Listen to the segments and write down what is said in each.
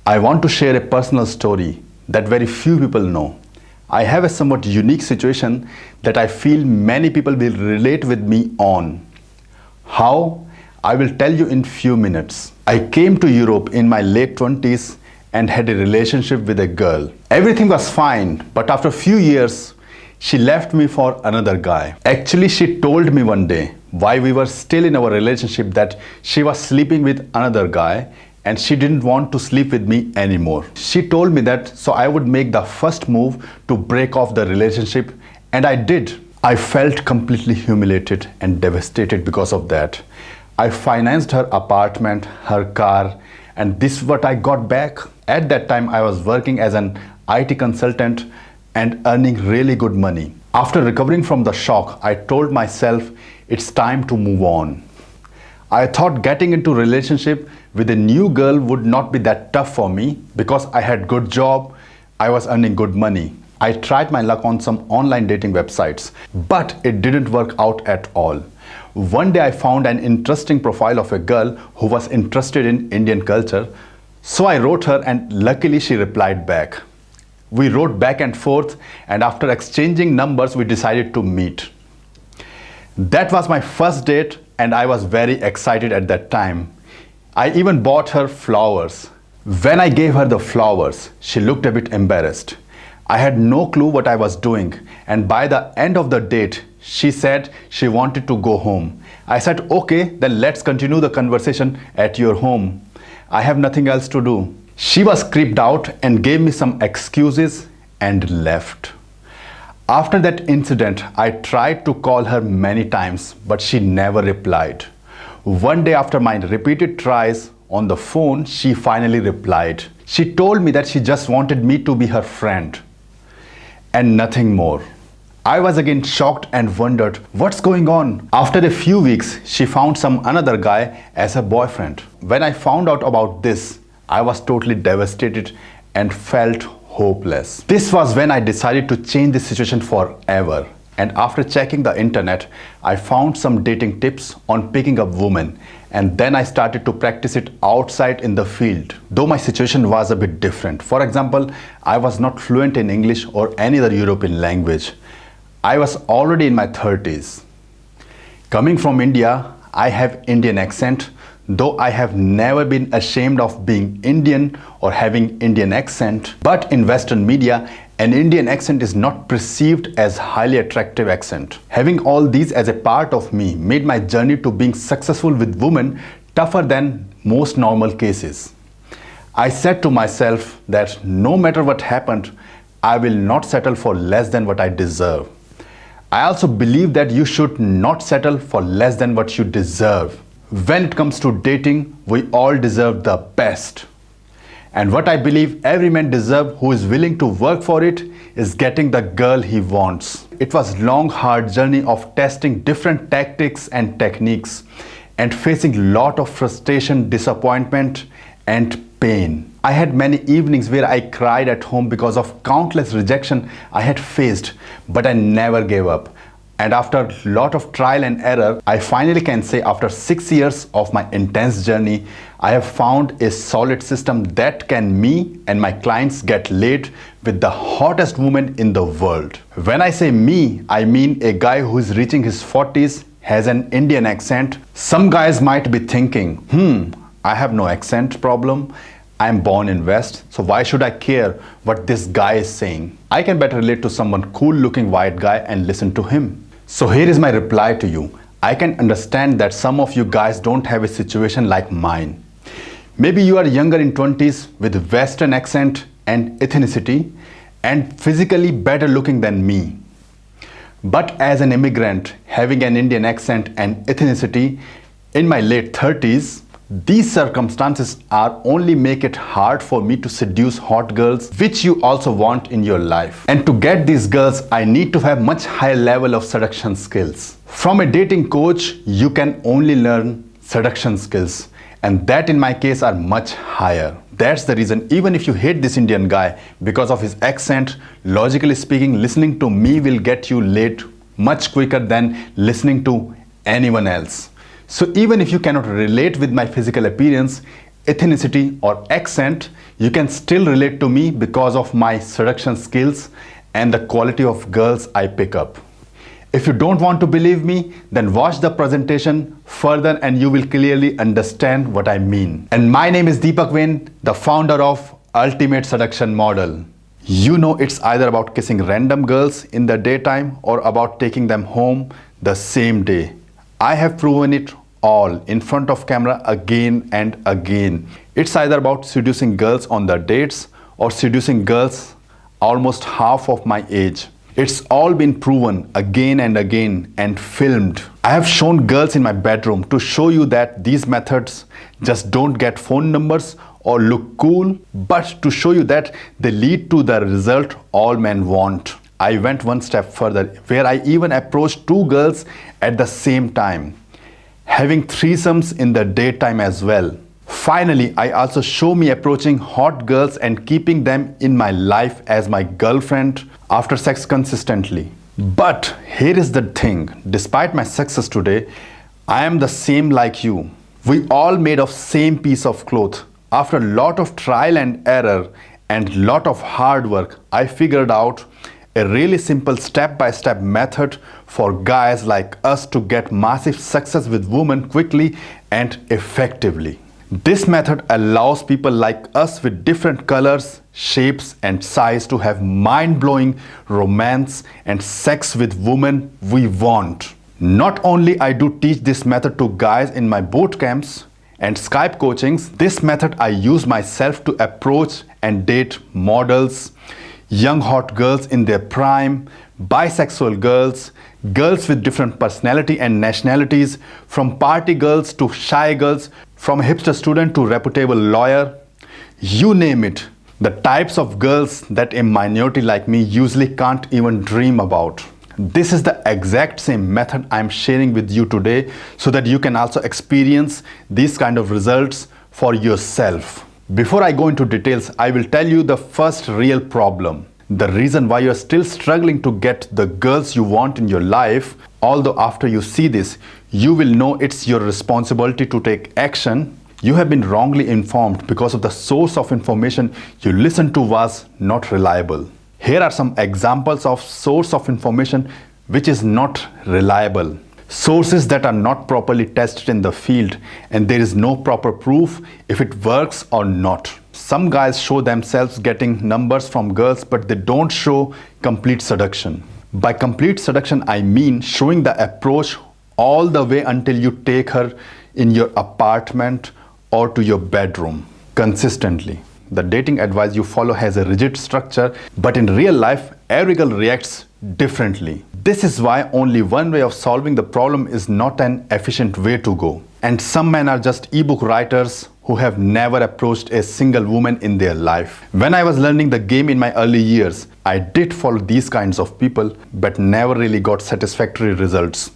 I want to share a personal story that very few people know. I have a somewhat unique situation that I feel many people will relate with me on. How? I will tell you in few minutes. I came to Europe in my late 20s and had a relationship with a girl. Everything was fine, but after a few years, she left me for another guy. Actually, she told me one day, while we were still in our relationship, that she was sleeping with another guy and she didn't want to sleep with me anymore. She told me that so I would make the first move to break off the relationship, and I did. I felt completely humiliated and devastated because of that. I financed her apartment, her car, and this is what I got back. At that time, I was working as an IT consultant and earning really good money. After recovering from the shock, I told myself it's time to move on. I thought getting into a relationship with a new girl would not be that tough for me because I had good job, I was earning good money. I tried my luck on some online dating websites, but it didn't work out at all. One day I found an interesting profile of a girl who was interested in Indian culture, so I wrote her and luckily she replied back. We wrote back and forth, and after exchanging numbers we decided to meet. That was my first date and I was very excited at that time. I even bought her flowers. When I gave her the flowers, she looked a bit embarrassed. I had no clue what I was doing, and by the end of the date, she said she wanted to go home. I said, okay, then let's continue the conversation at your home. I have nothing else to do. She was creeped out and gave me some excuses and left. After that incident, I tried to call her many times, but she never replied. One day after my repeated tries on the phone, she finally replied. She told me that she just wanted me to be her friend and nothing more. I was again shocked and wondered what's going on. After a few weeks, she found some another guy as her boyfriend. When I found out about this, I was totally devastated and felt hopeless. This was when I decided to change the situation forever. And after checking the internet, I found some dating tips on picking up women, and then I started to practice it outside in the field. Though my situation was a bit different. For example, I was not fluent in English or any other European language. I was already in my 30s. Coming from India, I have Indian accent, though I have never been ashamed of being Indian or having Indian accent. But in Western media, an Indian accent is not perceived as highly attractive accent. Having all these as a part of me made my journey to being successful with women tougher than most normal cases. I said to myself that no matter what happened, I will not settle for less than what I deserve. I also believe that you should not settle for less than what you deserve. When it comes to dating, we all deserve the best. And what I believe every man deserves who is willing to work for it is getting the girl he wants. It was a long, hard journey of testing different tactics and techniques and facing lot of frustration, disappointment and pain. I had many evenings where I cried at home because of countless rejection I had faced, but I never gave up. And after a lot of trial and error, I finally can say after 6 years of my intense journey, I have found a solid system that can me and my clients get laid with the hottest woman in the world. When I say me, I mean a guy who is reaching his 40s, has an Indian accent. Some guys might be thinking, I have no accent problem. I'm born in West, so why should I care what this guy is saying? I can better relate to someone cool looking white guy and listen to him. So here is my reply to you. I can understand that some of you guys don't have a situation like mine. Maybe you are younger in 20s with Western accent and ethnicity and physically better looking than me. But as an immigrant having an Indian accent and ethnicity in my late 30s, these circumstances are only make it hard for me to seduce hot girls, which you also want in your life. And to get these girls, I need to have much higher level of seduction skills. From a dating coach, you can only learn seduction skills, and that in my case are much higher. That's the reason even if you hate this Indian guy because of his accent, logically speaking, listening to me will get you laid much quicker than listening to anyone else. So even if you cannot relate with my physical appearance, ethnicity, or accent, you can still relate to me because of my seduction skills and the quality of girls I pick up. If you don't want to believe me, then watch the presentation further and you will clearly understand what I mean. And my name is Deepak, the founder of Ultimate Seduction Model. You know, it's either about kissing random girls in the daytime or about taking them home the same day. I have proven it all in front of camera again and again. It's either about seducing girls on the dates or seducing girls almost half of my age. It's all been proven again and again and filmed. I have shown girls in my bedroom to show you that these methods just don't get phone numbers or look cool, but to show you that they lead to the result all men want. I went one step further, where I even approached two girls at the same time, having threesomes in the daytime as well. Finally, I also show me approaching hot girls and keeping them in my life as my girlfriend after sex consistently. But here is the thing, despite my success today, I am the same like you. We all made of same piece of cloth. After a lot of trial and error and lot of hard work, I figured out a really simple step-by-step method for guys like us to get massive success with women quickly and effectively. This method allows people like us with different colors, shapes and size to have mind-blowing romance and sex with women we want. Not only I do teach this method to guys in my boot camps and Skype coachings, this method I use myself to approach and date models, young hot girls in their prime, bisexual girls, girls with different personality and nationalities, from party girls to shy girls, from a hipster student to reputable lawyer, you name it. The types of girls that a minority like me usually can't even dream about. This is the exact same method I'm sharing with you today so that you can also experience these kind of results for yourself. Before I go into details, I will tell you the first real problem. The reason why you're still struggling to get the girls you want in your life, although after you see this, you will know it's your responsibility to take action. You have been wrongly informed because of the source of information you listened to was not reliable. Here are some examples of source of information which is not reliable. Sources that are not properly tested in the field and there is no proper proof if it works or not. Some guys show themselves getting numbers from girls but they don't show complete seduction. By complete seduction I mean showing the approach all the way until you take her in your apartment or to your bedroom consistently. The dating advice you follow has a rigid structure, but in real life, every girl reacts differently. This is why only one way of solving the problem is not an efficient way to go. And some men are just ebook writers who have never approached a single woman in their life. When I was learning the game in my early years, I did follow these kinds of people, but never really got satisfactory results.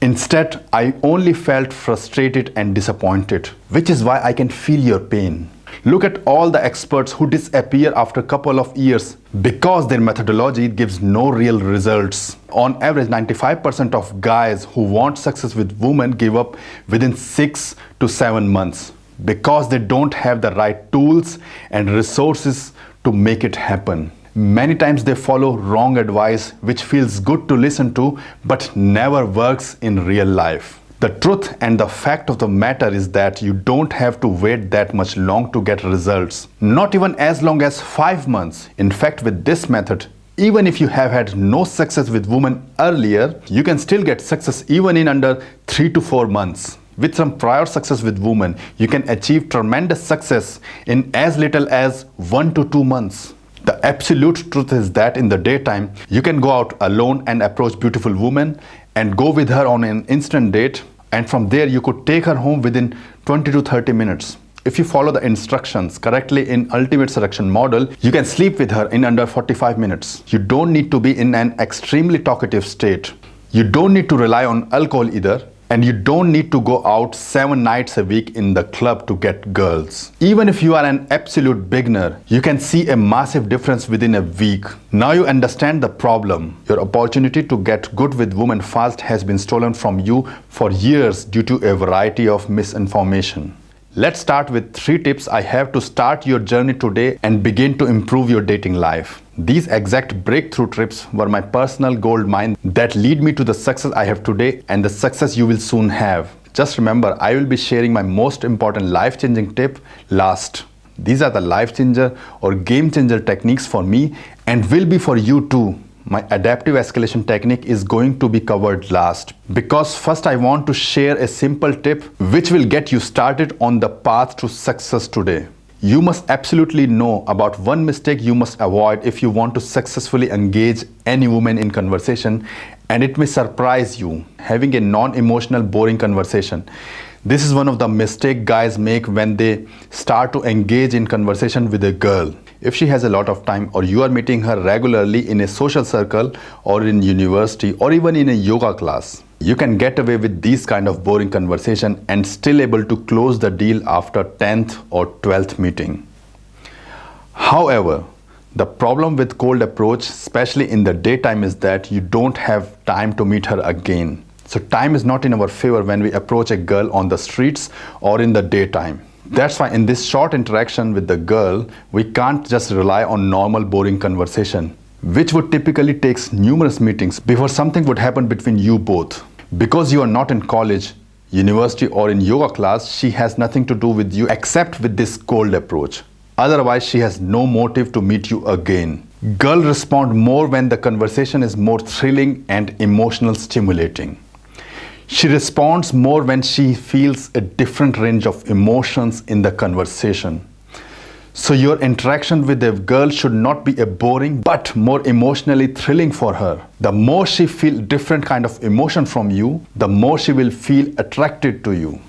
Instead, I only felt frustrated and disappointed, which is why I can feel your pain. Look at all the experts who disappear after a couple of years because their methodology gives no real results. On average, 95% of guys who want success with women give up within 6 to 7 months because they don't have the right tools and resources to make it happen. Many times they follow wrong advice which feels good to listen to but never works in real life. The truth and the fact of the matter is that you don't have to wait that much long to get results. Not even as long as 5 months. In fact, with this method, even if you have had no success with women earlier, you can still get success even in under 3 to 4 months. With some prior success with women, you can achieve tremendous success in as little as 1 to 2 months. The absolute truth is that in the daytime, you can go out alone and approach beautiful women and go with her on an instant date, and from there you could take her home within 20 to 30 minutes. If you follow the instructions correctly in Ultimate Seduction Model, you can sleep with her in under 45 minutes. You don't need to be in an extremely talkative state. You don't need to rely on alcohol either. And you don't need to go out 7 nights a week in the club to get girls. Even if you are an absolute beginner, you can see a massive difference within a week. Now you understand the problem. Your opportunity to get good with women fast has been stolen from you for years due to a variety of misinformation. Let's start with 3 tips I have to start your journey today and begin to improve your dating life. These exact breakthrough tips were my personal gold mine that lead me to the success I have today and the success you will soon have. Just remember, I will be sharing my most important life-changing tip last. These are the life-changer or game-changer techniques for me and will be for you too. My adaptive escalation technique is going to be covered last because first I want to share a simple tip which will get you started on the path to success today. You must absolutely know about one mistake you must avoid if you want to successfully engage any woman in conversation, and it may surprise you having a non-emotional boring conversation. This is one of the mistakes guys make when they start to engage in conversation with a girl. If she has a lot of time or you are meeting her regularly in a social circle or in university or even in a yoga class, you can get away with these kind of boring conversation and still able to close the deal after 10th or 12th meeting. However, the problem with cold approach, especially in the daytime, is that you don't have time to meet her again. So time is not in our favor when we approach a girl on the streets or in the daytime. That's why in this short interaction with the girl, we can't just rely on normal boring conversation, which would typically take numerous meetings before something would happen between you both. Because you are not in college, university or in yoga class, she has nothing to do with you except with this cold approach. Otherwise, she has no motive to meet you again. Girls respond more when the conversation is more thrilling and emotional stimulating. She responds more when she feels a different range of emotions in the conversation. So your interaction with a girl should not be a boring but more emotionally thrilling for her. The more she feels different kind of emotion from you, the more she will feel attracted to you.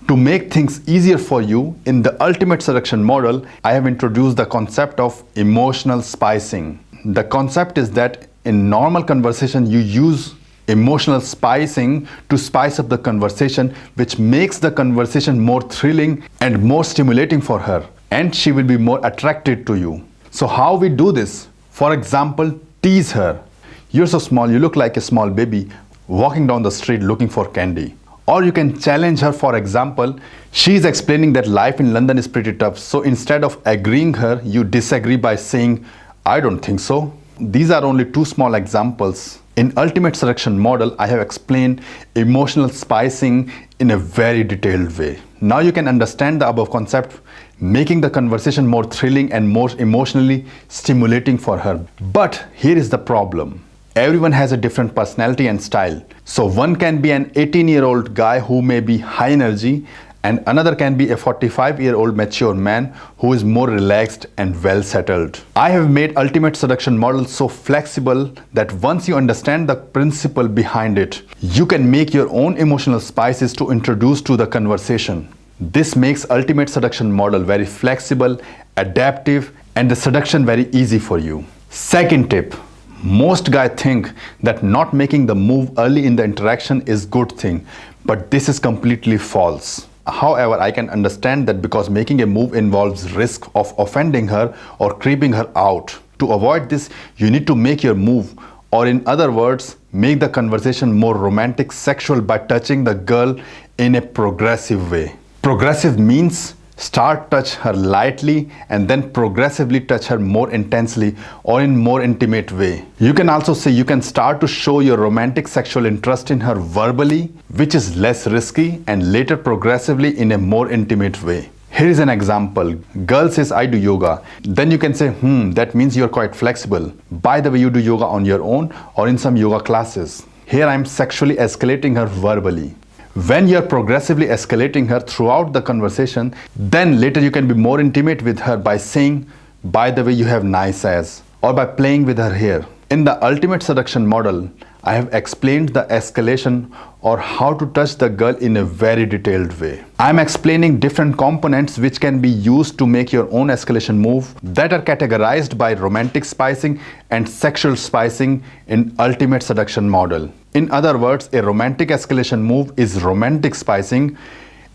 To make things easier for you, in the Ultimate Seduction model, I have introduced the concept of emotional spicing. The concept is that in normal conversation, you use emotional spicing to spice up the conversation, which makes the conversation more thrilling and more stimulating for her, and she will be more attracted to you. So how we do this? For example, tease her. You're so small, you look like a small baby walking down the street looking for candy. Or you can challenge her. For example, she is explaining that life in London is pretty tough, so instead of agreeing her, you disagree by saying, I don't think so. These are only 2 small examples. In Ultimate Seduction model, I have explained emotional spicing in a very detailed way. Now you can understand the above concept, making the conversation more thrilling and more emotionally stimulating for her. But here is the problem. Everyone has a different personality and style. So one can be an 18-year-old guy who may be high energy, and another can be a 45-year-old mature man who is more relaxed and well settled. I have made Ultimate Seduction model so flexible that once you understand the principle behind it, you can make your own emotional spices to introduce to the conversation. This makes Ultimate Seduction model very flexible, adaptive, and the seduction very easy for you. Second tip. Most guys think that not making the move early in the interaction is good thing, but this is completely false. However, I can understand that because making a move involves risk of offending her or creeping her out. To avoid this, you need to make your move, or in other words, make the conversation more romantic, sexual by touching the girl in a progressive way. Progressive means touch her lightly and then progressively touch her more intensely or in more intimate way. You can also say you can start to show your romantic sexual interest in her verbally, which is less risky, and later progressively in a more intimate way. Here is an example. Girl says, I do yoga. Then you can say, that means you're quite flexible. By the way, you do yoga on your own or in some yoga classes. Here I'm sexually escalating her verbally. When you're progressively escalating her throughout the conversation, then later you can be more intimate with her by saying, by the way, you have nice ass, or by playing with her hair. In the Ultimate Seduction model, I have explained the escalation or how to touch the girl in a very detailed way. I am explaining different components which can be used to make your own escalation move that are categorized by romantic spicing and sexual spicing in Ultimate Seduction model. In other words, a romantic escalation move is romantic spicing,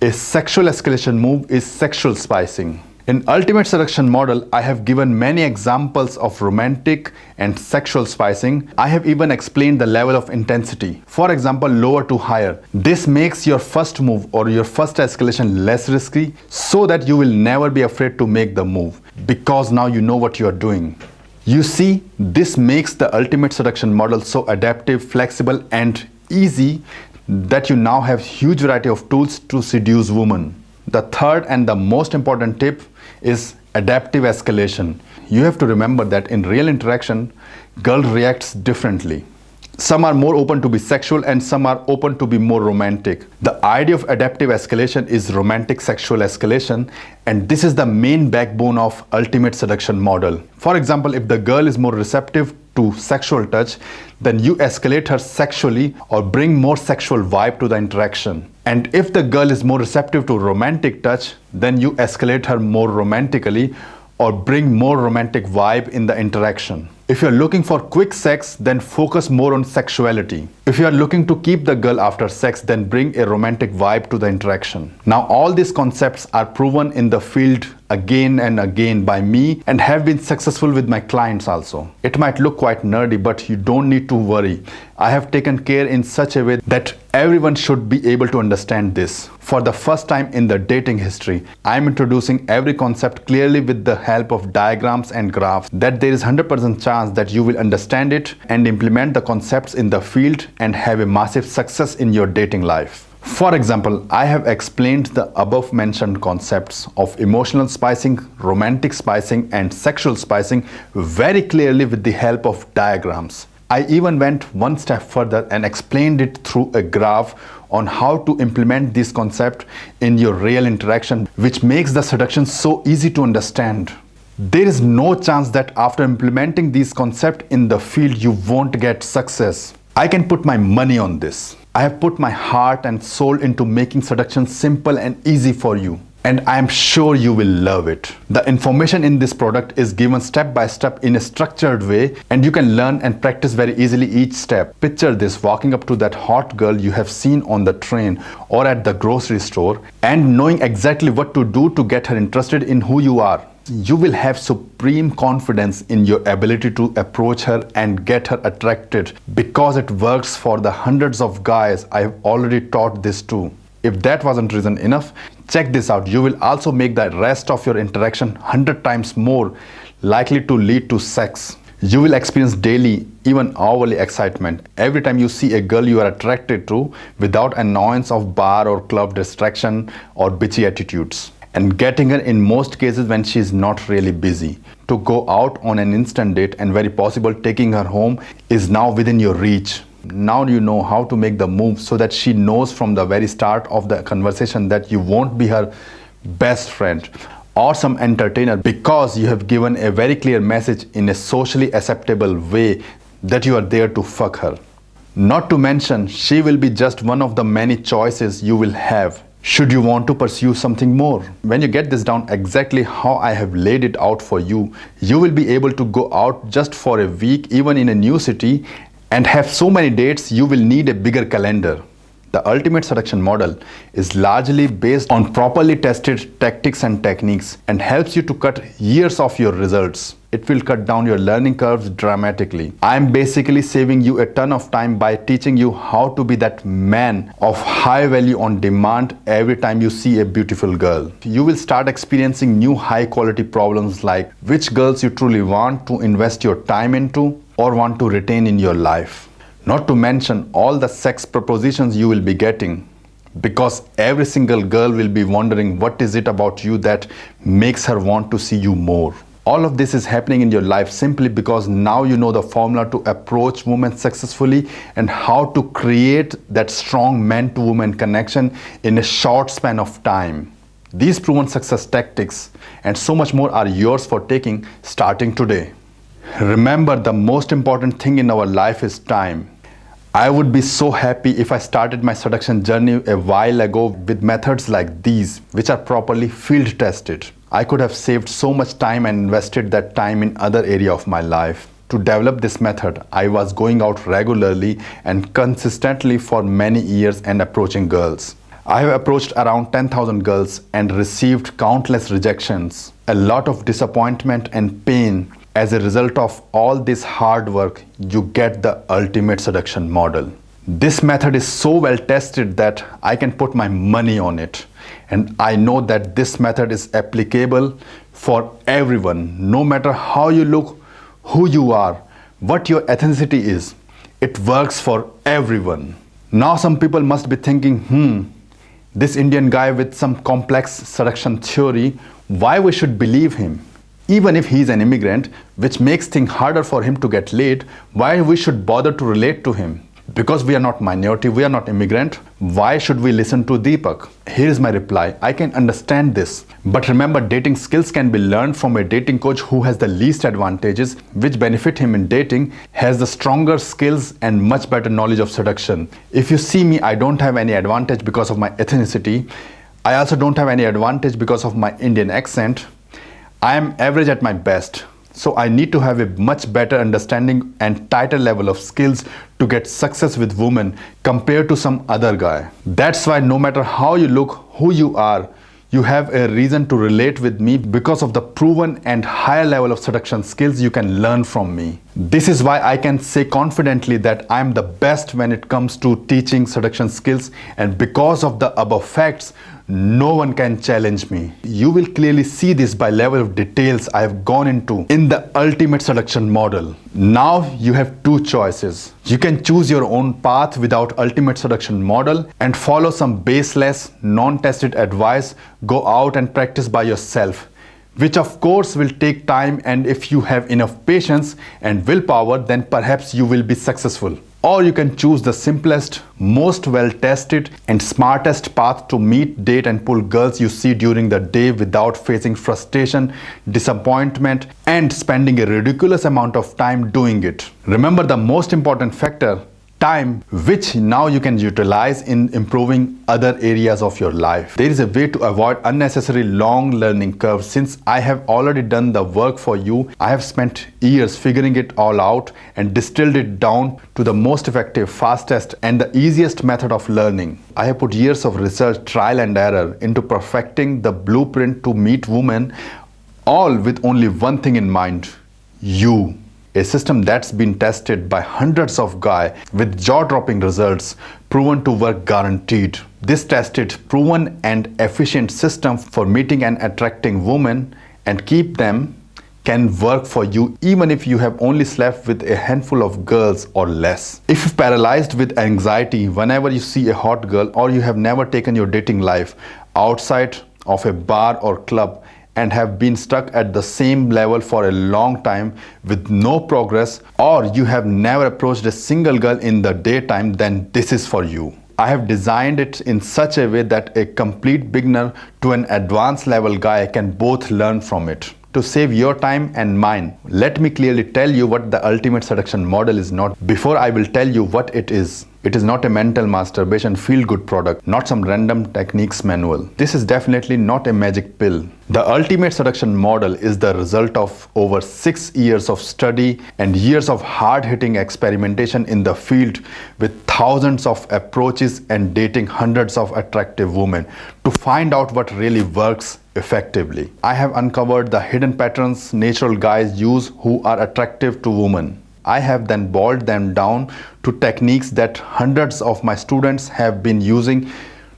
a sexual escalation move is sexual spicing. In Ultimate Seduction model, I have given many examples of romantic and sexual spicing. I have even explained the level of intensity. For example, lower to higher. This makes your first move or your first escalation less risky so that you will never be afraid to make the move because now you know what you are doing. You see, this makes the Ultimate Seduction model so adaptive, flexible and easy that you now have huge variety of tools to seduce women. The third and the most important tip is adaptive escalation. You have to remember that in real interaction, girl reacts differently. Some are more open to be sexual and some are open to be more romantic. The idea of adaptive escalation is romantic sexual escalation, and this is the main backbone of Ultimate Seduction model. For example, if the girl is more receptive to sexual touch, then you escalate her sexually or bring more sexual vibe to the interaction. And if the girl is more receptive to romantic touch, then you escalate her more romantically or bring more romantic vibe in the interaction. If you're looking for quick sex, then focus more on sexuality. If you are looking to keep the girl after sex, then bring a romantic vibe to the interaction. Now, all these concepts are proven in the field again and again by me and have been successful with my clients also. It might look quite nerdy, but you don't need to worry. I have taken care in such a way that everyone should be able to understand this. For the first time in the dating history, I am introducing every concept clearly with the help of diagrams and graphs, that there is 100% chance that you will understand it and implement the concepts in the field and have a massive success in your dating life. For example, I have explained the above mentioned concepts of emotional spicing, romantic spicing and sexual spicing very clearly with the help of diagrams. I even went one step further and explained it through a graph on how to implement this concept in your real interaction, which makes the seduction so easy to understand. There is no chance that after implementing these concepts in the field you won't get success. I can put my money on this. I have put my heart and soul into making seduction simple and easy for you, and I am sure you will love it. The information in this product is given step by step in a structured way, and you can learn and practice very easily each step. Picture this: walking up to that hot girl you have seen on the train or at the grocery store and knowing exactly what to do to get her interested in who you are. You will have supreme confidence in your ability to approach her and get her attracted because it works for the hundreds of guys I have already taught this to. If that wasn't reason enough, check this out. You will also make the rest of your interaction 100 times more likely to lead to sex. You will experience daily, even hourly excitement every time you see a girl you are attracted to without annoyance of bar or club distraction or bitchy attitudes. And getting her in most cases when she is not really busy. To go out on an instant date and very possible taking her home is now within your reach. Now you know how to make the move so that she knows from the very start of the conversation that you won't be her best friend or some entertainer, because you have given a very clear message in a socially acceptable way that you are there to fuck her. Not to mention, she will be just one of the many choices you will have should you want to pursue something more. When you get this down exactly how I have laid it out for you, you will be able to go out just for a week, even in a new city, and have so many dates you will need a bigger calendar. The Ultimate Seduction model is largely based on properly tested tactics and techniques and helps you to cut years of your results. It will cut down your learning curves dramatically. I am basically saving you a ton of time by teaching you how to be that man of high value on demand every time you see a beautiful girl. You will start experiencing new high quality problems like which girls you truly want to invest your time into or want to retain in your life. Not to mention all the sex propositions you will be getting, because every single girl will be wondering what is it about you that makes her want to see you more. All of this is happening in your life simply because now you know the formula to approach women successfully and how to create that strong man-to-woman connection in a short span of time. These proven success tactics and so much more are yours for taking starting today. Remember, the most important thing in our life is time. I would be so happy if I started my seduction journey a while ago with methods like these, which are properly field tested. I could have saved so much time and invested that time in other area of my life. To develop this method, I was going out regularly and consistently for many years and approaching girls. I have approached around 10,000 girls and received countless rejections, a lot of disappointment and pain. As a result of all this hard work, you get the ultimate seduction model. This method is so well tested that I can put my money on it. And I know that this method is applicable for everyone, no matter how you look, who you are, what your ethnicity is. It works for everyone. Now some people must be thinking, this Indian guy with some complex seduction theory, why we should believe him? Even if he's an immigrant, which makes things harder for him to get laid, why we should bother to relate to him? Because we are not minority, we are not immigrant, why should we listen to Deepak? Here is my reply. I can understand this. But remember, dating skills can be learned from a dating coach who has the least advantages, which benefit him in dating, has the stronger skills and much better knowledge of seduction. If you see me, I don't have any advantage because of my ethnicity. I also don't have any advantage because of my Indian accent. I am average at my best. So I need to have a much better understanding and tighter level of skills to get success with women compared to some other guy. That's why no matter how you look, who you are, you have a reason to relate with me because of the proven and higher level of seduction skills you can learn from me. This is why I can say confidently that I am the best when it comes to teaching seduction skills, and because of the above facts, no one can challenge me. You will clearly see this by level of details I have gone into in the ultimate seduction model. Now you have two choices. You can choose your own path without ultimate seduction model and follow some baseless, non-tested advice, go out and practice by yourself, which of course will take time, and if you have enough patience and willpower, then perhaps you will be successful. Or you can choose the simplest, most well-tested and smartest path to meet, date and pull girls you see during the day without facing frustration, disappointment and spending a ridiculous amount of time doing it. Remember the most important factor, time, which now you can utilize in improving other areas of your life. There is a way to avoid unnecessary long learning curves. Since I have already done the work for you, I have spent years figuring it all out and distilled it down to the most effective, fastest and the easiest method of learning. I have put years of research, trial and error into perfecting the blueprint to meet women, all with only one thing in mind: you. A system that's been tested by hundreds of guys with jaw-dropping results, proven to work guaranteed. This tested, proven and efficient system for meeting and attracting women and keep them can work for you even if you have only slept with a handful of girls or less. If you're paralyzed with anxiety whenever you see a hot girl, or you have never taken your dating life outside of a bar or club and have been stuck at the same level for a long time with no progress, or you have never approached a single girl in the daytime, then this is for you. I have designed it in such a way that a complete beginner to an advanced level guy can both learn from it. To save your time and mine, let me clearly tell you what the ultimate seduction model is not before I will tell you what it is. It is not a mental masturbation feel-good product, not some random techniques manual. This is definitely not a magic pill. The ultimate seduction model is the result of over 6 years of study and years of hard-hitting experimentation in the field with thousands of approaches and dating hundreds of attractive women to find out what really works effectively. I have uncovered the hidden patterns natural guys use who are attractive to women. I have then boiled them down to techniques that hundreds of my students have been using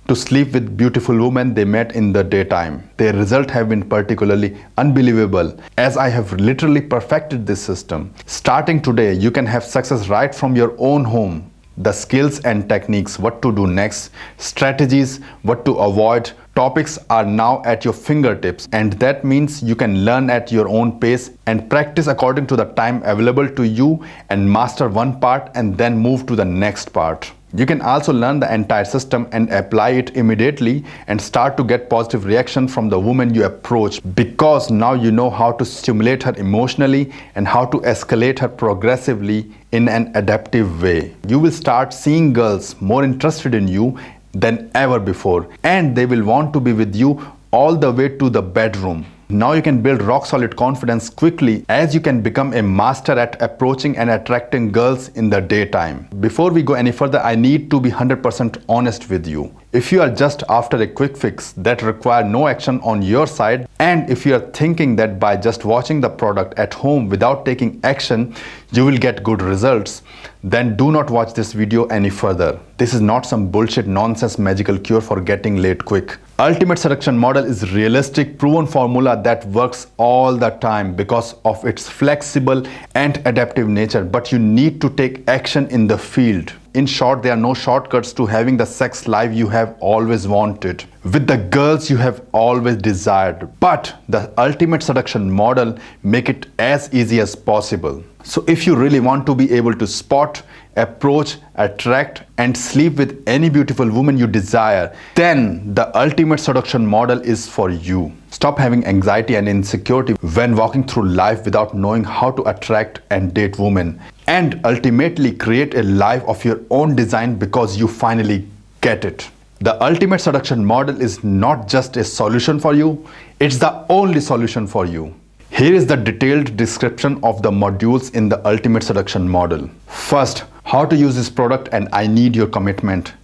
to sleep with beautiful women they met in the daytime. Their results have been particularly unbelievable, as I have literally perfected this system. Starting today, you can have success right from your own home. The skills and techniques, what to do next, strategies, what to avoid, topics are now at your fingertips, and that means you can learn at your own pace and practice according to the time available to you and master one part and then move to the next part. You can also learn the entire system and apply it immediately and start to get positive reaction from the woman you approach, because now you know how to stimulate her emotionally and how to escalate her progressively in an adaptive way. You will start seeing girls more interested in you than ever before, and they will want to be with you all the way to the bedroom. Now you can build rock solid confidence quickly, as you can become a master at approaching and attracting girls in the daytime. Before we go any further, I need to be 100% honest with you. If you are just after a quick fix that require no action on your side, and if you are thinking that by just watching the product at home without taking action, you will get good results, then do not watch this video any further. This is not some bullshit nonsense magical cure for getting laid quick. Ultimate Seduction model is realistic, proven formula that works all the time because of its flexible and adaptive nature, but you need to take action in the field. In short, there are no shortcuts to having the sex life you have always wanted, with the girls you have always desired. But the Ultimate Seduction model make it as easy as possible. So if you really want to be able to spot, approach, attract, and sleep with any beautiful woman you desire, then the Ultimate Seduction model is for you. Stop having anxiety and insecurity when walking through life without knowing how to attract and date women, and ultimately create a life of your own design because you finally get it. The Ultimate Seduction model is not just a solution for you, it's the only solution for you. Here is the detailed description of the modules in the Ultimate Seduction model. First, how to use this product and I need your commitment.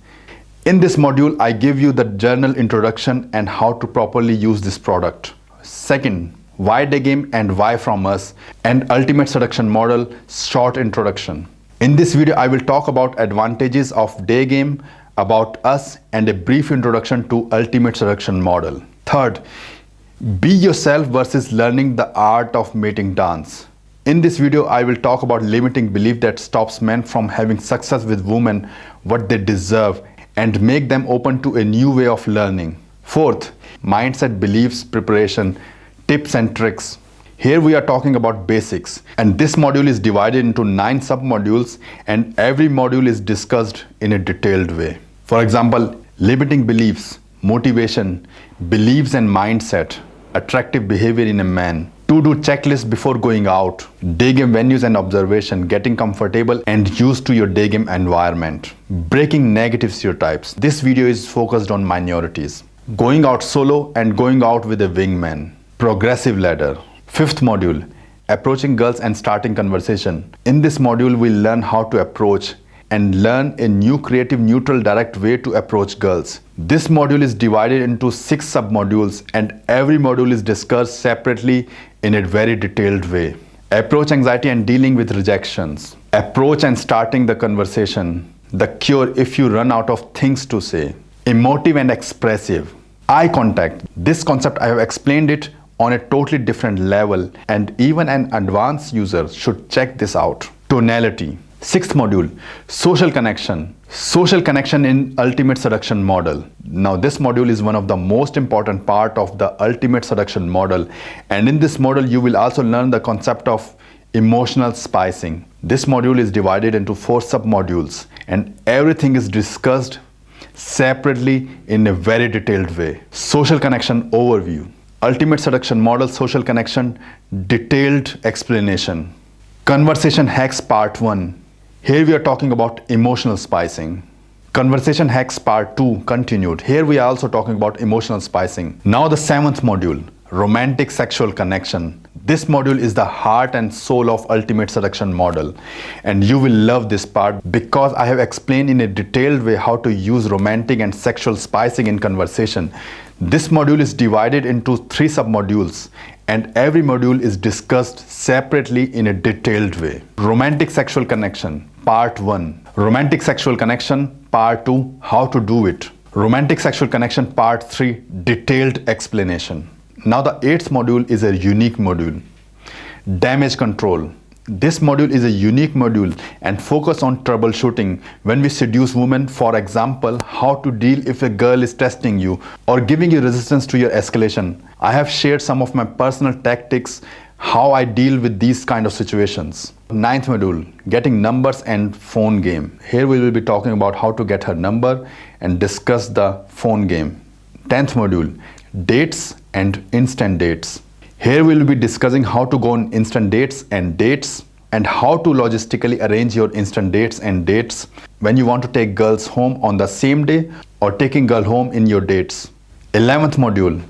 In this module, I give you the general introduction and how to properly use this product. Second, why day game and why from us, and Ultimate Seduction model short introduction. In this video, I will talk about advantages of day game, about us, and a brief introduction to Ultimate Seduction model. Third, be yourself versus learning the art of mating dance. In this video, I will talk about limiting belief that stops men from having success with women what they deserve and make them open to a new way of learning. Fourth, mindset, beliefs, preparation, tips and tricks. Here we are talking about basics, and this module is divided into 9 sub-modules and every module is discussed in a detailed way. For example, limiting beliefs, motivation, beliefs and mindset, attractive behavior in a man, to-do checklist before going out, day game venues and observation, getting comfortable and used to your day game environment, breaking negative stereotypes. This video is focused on minorities, going out solo and going out with a wingman, progressive ladder. Fifth module, approaching girls and starting conversation. In this module, we'll learn how to approach and learn a new creative, neutral, direct way to approach girls. This module is divided into 6 sub-modules and every module is discussed separately in a very detailed way. Approach anxiety and dealing with rejections. Approach and starting the conversation. The cure if you run out of things to say. Emotive and expressive. Eye contact. This concept I have explained it on a totally different level and even an advanced user should check this out. Tonality. 6th module, social connection. Social connection in Ultimate Seduction model. Now this module is one of the most important part of the Ultimate Seduction model, and in this model you will also learn the concept of emotional spicing. This module is divided into 4 sub-modules and everything is discussed separately in a very detailed way. Social connection overview. Ultimate Seduction model social connection detailed explanation. Conversation hacks part 1. Here we are talking about emotional spicing. Conversation hacks part 2 continued. Here we are also talking about emotional spicing. Now the 7th module, romantic sexual connection. This module is the heart and soul of Ultimate Seduction model, and you will love this part because I have explained in a detailed way how to use romantic and sexual spicing in conversation. This module is divided into 3 sub-modules and every module is discussed separately in a detailed way. Romantic sexual connection, part 1. Romantic sexual connection, part 2, how to do it. Romantic sexual connection, part 3, detailed explanation. Now the 8th module is a unique module. Damage control. This module is a unique module and focus on troubleshooting when we seduce women. For example, how to deal if a girl is testing you or giving you resistance to your escalation. I have shared some of my personal tactics, how I deal with these kind of situations. 9th module, getting numbers and phone game. Here we will be talking about how to get her number and discuss the phone game. 10th module, dates and instant dates. Here we will be discussing how to go on instant dates and how to logistically arrange your instant dates and dates when you want to take girls home on the same day or taking girl home in your dates. 11th module,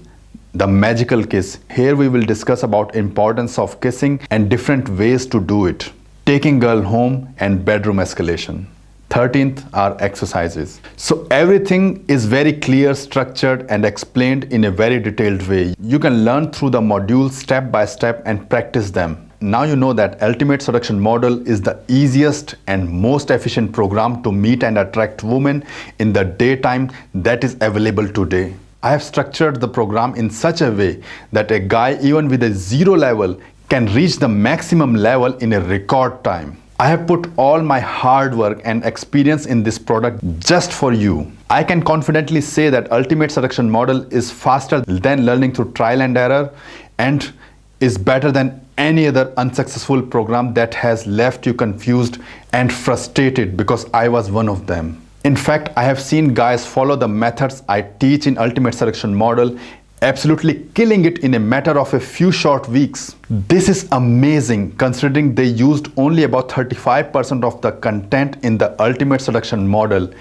the magical kiss. Here we will discuss about importance of kissing and different ways to do it. Taking girl home and bedroom escalation. 13th are exercises. So everything is very clear, structured, and explained in a very detailed way. You can learn through the modules step by step and practice them. Now you know that Ultimate Seduction Model is the easiest and most efficient program to meet and attract women in the daytime that is available today. I have structured the program in such a way that a guy even with a 0 level can reach the maximum level in a record time. I have put all my hard work and experience in this product just for you. I can confidently say that Ultimate Seduction Model is faster than learning through trial and error and is better than any other unsuccessful program that has left you confused and frustrated, because I was one of them. In fact, I have seen guys follow the methods I teach in Ultimate Seduction Model, absolutely killing it in a matter of a few short weeks. This is amazing considering they used only about 35% of the content in the Ultimate Seduction Model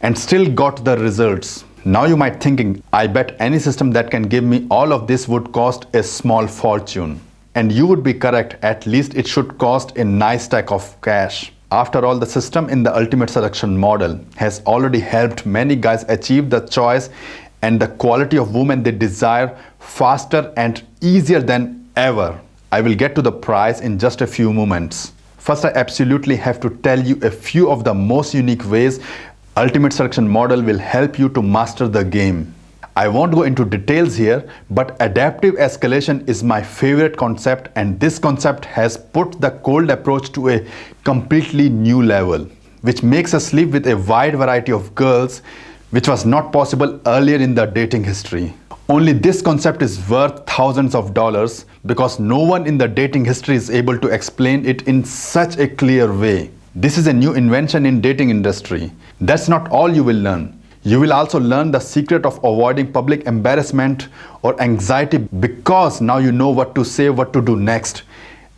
and still got the results. Now you might thinking, I bet any system that can give me all of this would cost a small fortune. And you would be correct, at least it should cost a nice stack of cash. After all, the system in the Ultimate Seduction Model has already helped many guys achieve the choice and the quality of women they desire faster and easier than ever. I will get to the price in just a few moments. First, I absolutely have to tell you a few of the most unique ways Ultimate Seduction Model will help you to master the game. I won't go into details here, but adaptive escalation is my favorite concept, and this concept has put the cold approach to a completely new level, which makes us sleep with a wide variety of girls, which was not possible earlier in the dating history. Only this concept is worth thousands of dollars because no one in the dating history is able to explain it in such a clear way. This is a new invention in dating industry. That's not all you will learn. You will also learn the secret of avoiding public embarrassment or anxiety, because now you know what to say, what to do next.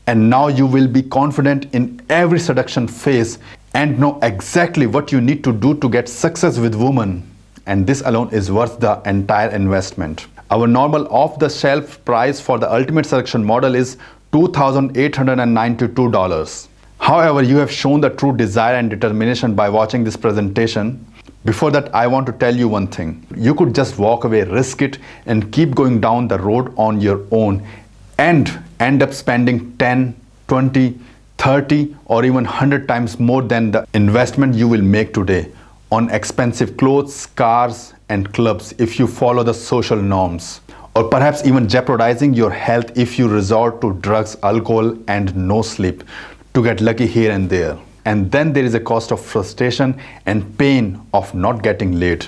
And now you will be confident in every seduction phase and know exactly what you need to do to get success with women. And this alone is worth the entire investment. Our normal off-the-shelf price for the Ultimate Seduction Model is $2,892. However, you have shown the true desire and determination by watching this presentation. Before that, I want to tell you one thing. You could just walk away, risk it, and keep going down the road on your own and end up spending 10, 20, 30 or even 100 times more than the investment you will make today on expensive clothes, cars, and clubs if you follow the social norms. Or perhaps even jeopardizing your health if you resort to drugs, alcohol, and no sleep to get lucky here and there. And then there is a cost of frustration and pain of not getting laid,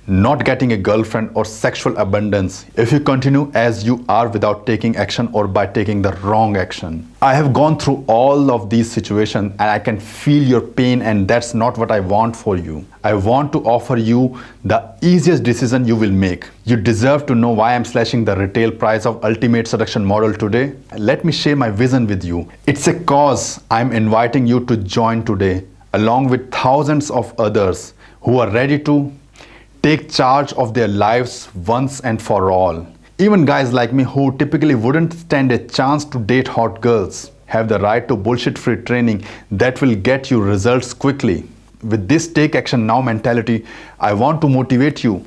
not getting a girlfriend, or sexual abundance if you continue as you are without taking action or by taking the wrong action. I have gone through all of these situations and I can feel your pain, and that's not what I want for you. I want to offer you the easiest decision you will make. You deserve to know why I'm slashing the retail price of Ultimate Seduction Model today. Let me share my vision with you. It's a cause I'm inviting you to join today, along with thousands of others who are ready to take charge of their lives once and for all. Even guys like me who typically wouldn't stand a chance to date hot girls have the right to bullshit-free training that will get you results quickly. With this take action now mentality, I want to motivate you,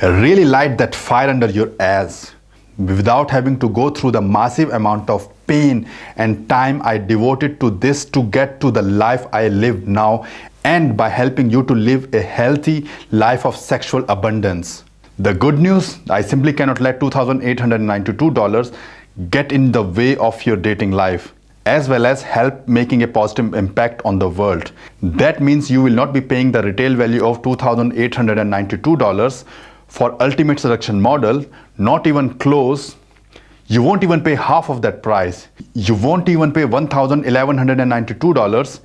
really light that fire under your ass without having to go through the massive amount of pain and time I devoted to this to get to the life I live now, and by helping you to live a healthy life of sexual abundance. The good news, I simply cannot let $2,892 get in the way of your dating life, as well as help making a positive impact on the world. That means you will not be paying the retail value of $2,892 for Ultimate Seduction Model, not even close. You won't even pay half of that price. You won't even pay $1,192.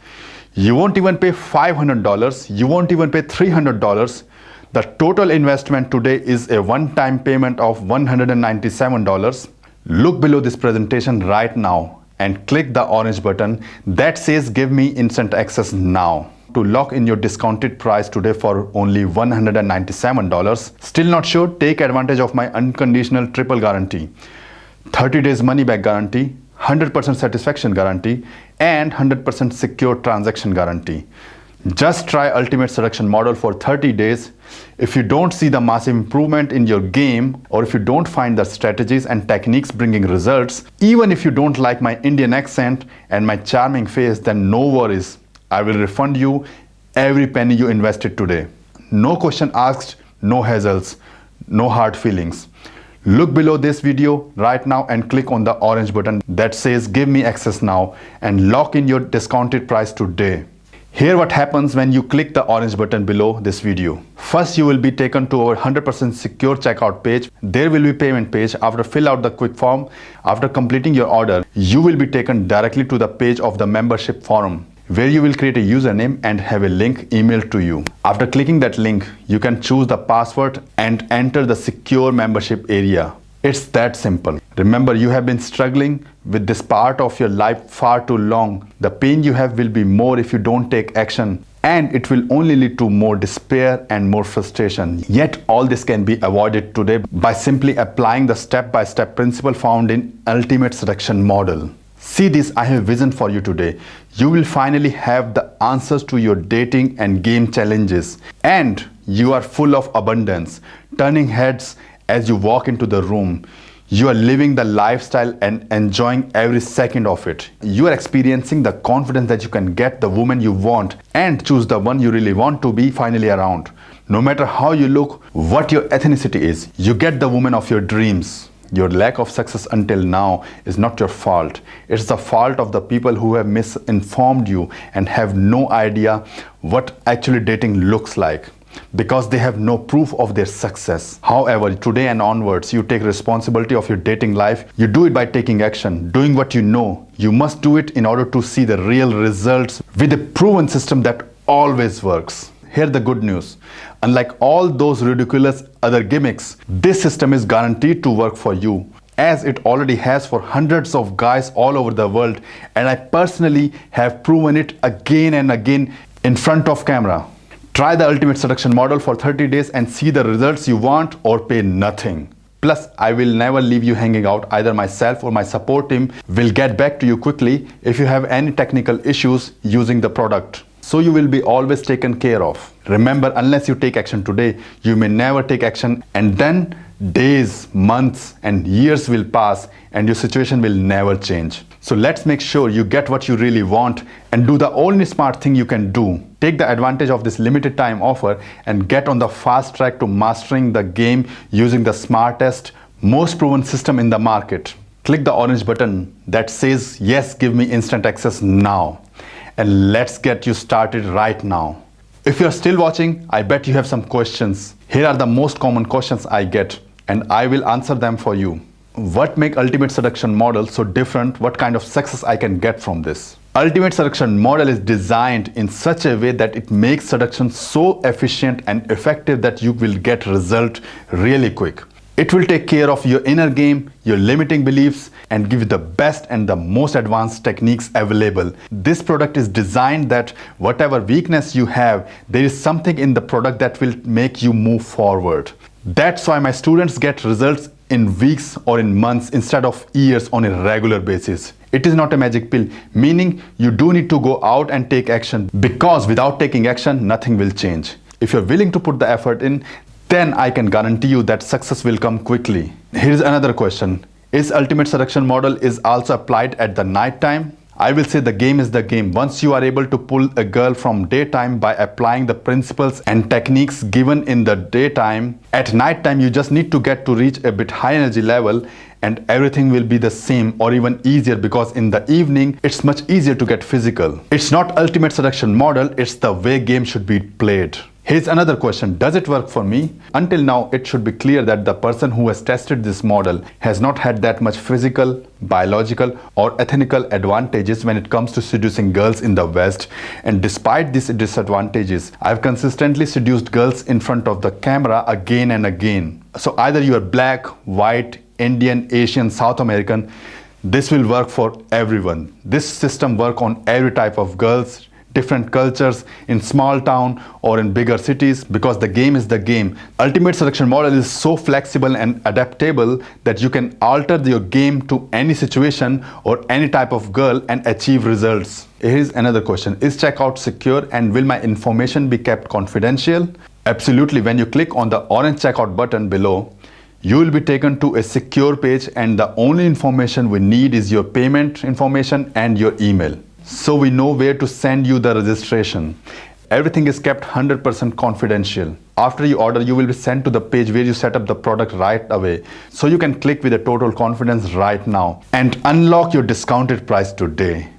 You won't even pay $500. You won't even pay $300. The total investment today is a one-time payment of $197. Look below this presentation right now and click the orange button that says give me instant access now to lock in your discounted price today for only $197. Still not sure? Take advantage of my unconditional triple guarantee, 30 days money back guarantee, 100% satisfaction guarantee, and 100% secure transaction guarantee. Just try Ultimate Seduction model for 30 days. If you don't see the massive improvement in your game, or if you don't find the strategies and techniques bringing results, even if you don't like my Indian accent and my charming face, then no worries. I will refund you every penny you invested today. No question asked, no hassles, no hard feelings. Look below this video right now and click on the orange button that says give me access now and lock in your discounted price today. Here what happens when you click the orange button below this video. First you will be taken to our 100% secure checkout page. There will be payment page. After fill out the quick form, after completing your order, you will be taken directly to the page of the membership forum, where you will create a username and have a link emailed to you. After clicking that link, you can choose the password and enter the secure membership area. It's that simple. Remember, you have been struggling with this part of your life far too long. The pain you have will be more if you don't take action, and it will only lead to more despair and more frustration. Yet all this can be avoided today by simply applying the step-by-step principle found in Ultimate Seduction model. See this, I have vision for you today. You will finally have the answers to your dating and game challenges, and you are full of abundance, turning heads as you walk into the room. You are living the lifestyle and enjoying every second of it. You are experiencing the confidence that you can get the woman you want and choose the one you really want to be finally around. No matter how you look, what your ethnicity is, you get the woman of your dreams. Your lack of success until now is not your fault. It's the fault of the people who have misinformed you and have no idea what actually dating looks like, because they have no proof of their success. However, today and onwards, you take responsibility of your dating life. You do it by taking action, doing what you know. You must do it in order to see the real results with a proven system that always works. Here's the good news. Unlike all those ridiculous other gimmicks, this system is guaranteed to work for you, as it already has for hundreds of guys all over the world, and I personally have proven it again and again in front of camera. Try the Ultimate Seduction model for 30 days and see the results you want, or pay nothing. Plus, I will never leave you hanging out. Either myself or my support team will get back to you quickly if you have any technical issues using the product. So you will be always taken care of. Remember, unless you take action today, you may never take action, and then days, months and years will pass and your situation will never change. So let's make sure you get what you really want and do the only smart thing you can do. Take the advantage of this limited time offer and get on the fast track to mastering the game using the smartest, most proven system in the market. Click the orange button that says yes, give me instant access now. And let's get you started right now. If you're still watching, I bet you have some questions. Here are the most common questions I get, and I will answer them for you. What makes Ultimate Seduction model so different? What kind of success I can get from this? Ultimate Seduction model is designed in such a way that it makes seduction so efficient and effective that you will get result really quick. It will take care of your inner game, your limiting beliefs, and give you the best and the most advanced techniques available. This product is designed that whatever weakness you have, there is something in the product that will make you move forward. That's why my students get results in weeks or in months instead of years on a regular basis. It is not a magic pill, meaning you do need to go out and take action, because without taking action, nothing will change. If you're willing to put the effort in, then I can guarantee you that success will come quickly. Here's another question. Is Ultimate Seduction model is also applied at the night time? I will say the game is the game. Once you are able to pull a girl from daytime by applying the principles and techniques given in the daytime, at night time you just need to get to reach a bit high energy level and everything will be the same or even easier, because in the evening it's much easier to get physical. It's not Ultimate Seduction model, it's the way game should be played. Here's another question. Does it work for me? Until now, it should be clear that the person who has tested this model has not had that much physical, biological, or ethnical advantages when it comes to seducing girls in the West. And despite these disadvantages, I've consistently seduced girls in front of the camera again and again. So either you are black, white, Indian, Asian, South American, this will work for everyone. This system works on every type of girls, different cultures, in small town or in bigger cities, because the game is the game. Ultimate Seduction model is so flexible and adaptable that you can alter your game to any situation or any type of girl and achieve results. Here's another question. Is checkout secure and will my information be kept confidential? Absolutely. When you click on the orange checkout button below, you will be taken to a secure page, and the only information we need is your payment information and your email. So we know where to send you the registration. Everything is kept 100% confidential. After you order, you will be sent to the page where you set up the product right away. So you can click with a total confidence right now and unlock your discounted price today.